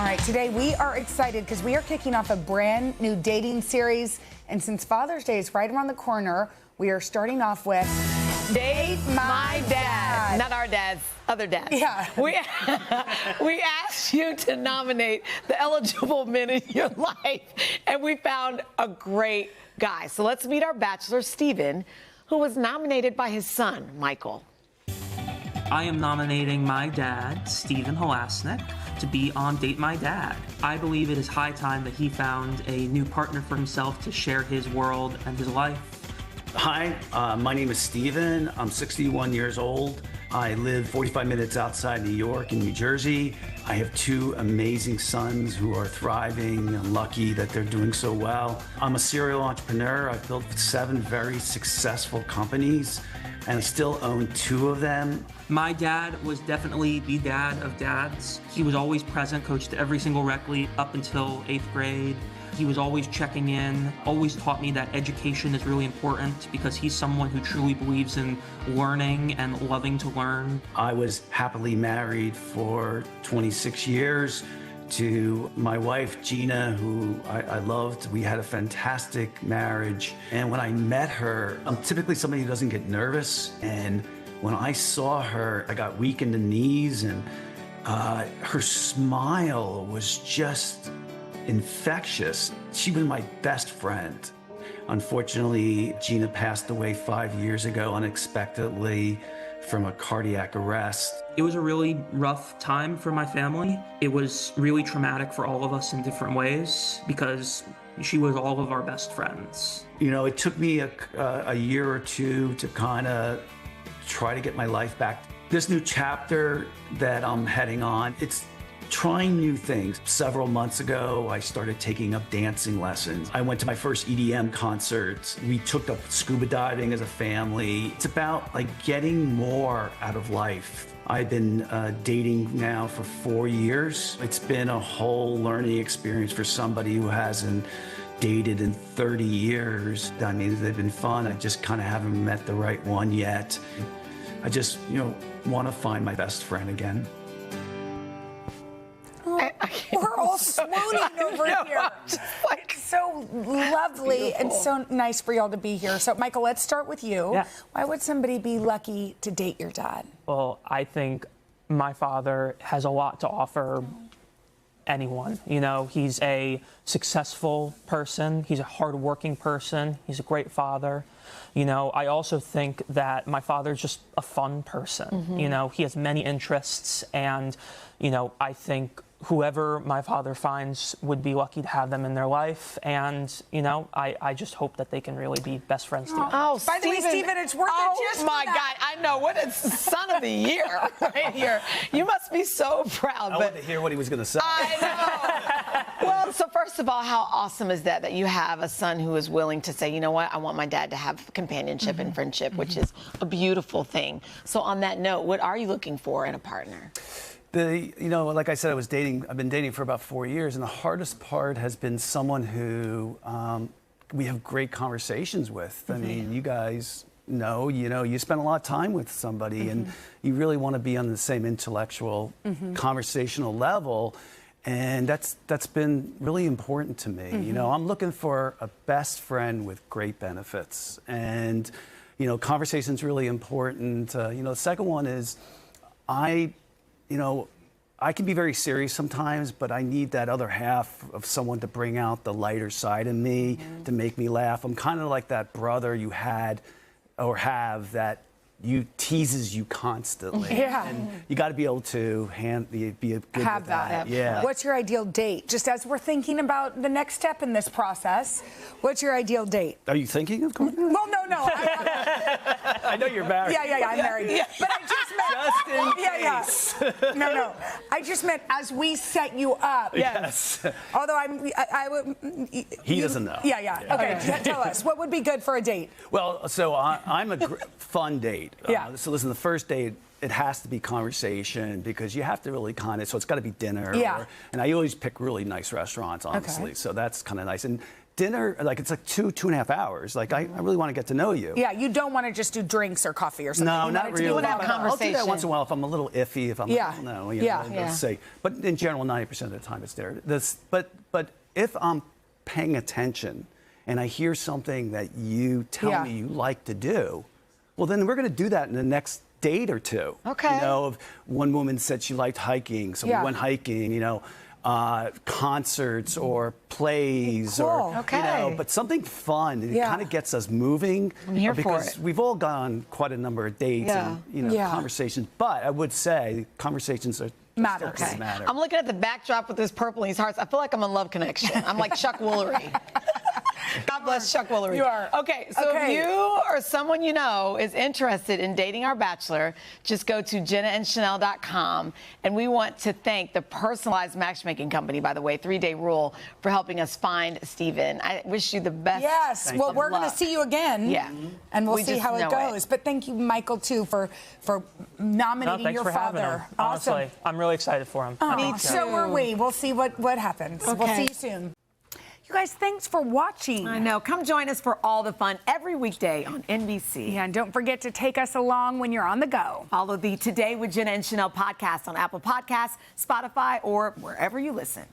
All right, today we are excited because we are kicking off a brand new dating series. And since Father's Day is right around the corner, we are starting off with Date My Dad. Not our dads, other dads. Yeah. We asked you to nominate the eligible men in your life, and we found a great guy. So let's meet our bachelor, Stephen, who was nominated by his son, Michael. I am nominating my dad, Stephen Halasnik, to be on Date My Dad. I believe it is high time that he found a new partner for himself to share his world and his life. Hi, my name is Stephen. I'm 61 years old. I live 45 minutes outside New York and New Jersey. I have two amazing sons who are thriving and lucky that they're doing so well. I'm a serial entrepreneur. I've built 7 very successful companies, and I still own 2 of them. My dad was definitely the dad of dads. He was always present, coached every single rec league up until 8th grade. He was always checking in, always taught me that education is really important because he's someone who truly believes in learning and loving to learn. I was happily married for 26 years to my wife, Gina, who I loved. We had a fantastic marriage. And when I met her, I'm typically somebody who doesn't get nervous. And when I saw her, I got weak in the knees, and her smile was just infectious. She was my best friend. Unfortunately, Gina passed away 5 years ago unexpectedly from a cardiac arrest. It was a really rough time for my family. It was really traumatic for all of us in different ways because she was all of our best friends. You know, it took me a year or 2 to kind of try to get my life back. This new chapter that I'm heading on, it's trying new things. Several months ago, I started taking up dancing lessons. I went to my first EDM concert. We took up scuba diving as a family. It's about like getting more out of life. I've been dating now for 4 years. It's been a whole learning experience for somebody who hasn't dated in 30 years. I mean, they've been fun. I just kind of haven't met the right one yet. I just, want to find my best friend again. we're all swooning over here. Like, So lovely and so nice for y'all to be here. So, Michael, let's start with you. Yeah. Why would somebody be lucky to date your dad? Well, I think my father has a lot to offer anyone. He's a successful person. He's a hardworking person. He's a great father. I also think that my father's just a fun person. He has many interests, and, I think whoever my father finds would be lucky to have them in their life. And, I just hope that they can really be best friends together. oh, By the way, Stephen, it's worth it just Oh, for my that. God. I know. What is son of the year right here? You must be so proud. I wanted to hear what he was going to say. I know. Well, so first of all, how awesome is that you have a son who is willing to say, you know what, I want my dad to have companionship and friendship, which is a beautiful thing. So on that note, what are you looking for in a partner? Like I said, I've been dating for about 4 years, and the hardest part has been someone who we have great conversations with. I mean, you guys know, you spend a lot of time with somebody, and you really want to be on the same intellectual, conversational level. And that's been really important to me. I'm looking for a best friend with great benefits. And, conversation's really important. The second one is I can be very serious sometimes, but I need that other half of someone to bring out the lighter side of me, to make me laugh. I'm kind of like that brother you had or have that teases you constantly. Yeah. And you got to be able to be good Have with that. Yeah. What's your ideal date? Just as we're thinking about the next step in this process, what's your ideal date? Are you thinking of going? Well, no. I know you're married. Yeah, I'm married. But I just meant... Just in case. No. I just meant as we set you up. Yes. Although I would... He doesn't know. Yeah. Okay, tell us. What would be good for a date? Well, so I'm a fun date. Yeah. So listen, the first date, it has to be conversation because you have to really so it's got to be dinner. Yeah. And I always pick really nice restaurants, honestly. Okay. So that's kind of nice. And dinner, like it's like 2.5 hours. Like I really want to get to know you. Yeah, you don't want to just do drinks or coffee or something. No, You not want it to be really. about- I'll do that once in a while if I'm a little iffy. If I'm Yeah. like, no, Yeah. let's say. But in general, 90% of the time it's there. But if I'm paying attention and I hear something that you tell me you like to do, well, then we're going to do that in the next date or two. Okay. You know, if one woman said she liked hiking, so we went hiking. You know. Concerts or plays or Okay. you know, but something fun. It kind of gets us moving. I'm here because for it. we've all gone quite a number of dates and conversations. But I would say conversations are Matter. still matter. I'm looking at the backdrop with this purple in these hearts. I feel like I'm in Love Connection. I'm like Chuck Woolery. God bless Chuck Woolery. You are. Okay, so if you or someone you know is interested in dating our bachelor, just go to JennaandSheinelle.com. And we want to thank the Personalized Matchmaking Company, by the way, 3-Day Rule, for helping us find Stephen. I wish you the best. Yes. Well, we're going to see you again. Yeah. And we'll We see just how it know goes. But thank you, Michael, too, for nominating thanks your for having father. him. Honestly, I'm really excited for him. Oh, so are we. We'll see what happens. We'll see you soon. You guys, thanks for watching. I know. Come join us for all the fun every weekday on NBC. Yeah, and don't forget to take us along when you're on the go. Follow the Today with Jenna and Sheinelle podcast on Apple Podcasts, Spotify, or wherever you listen.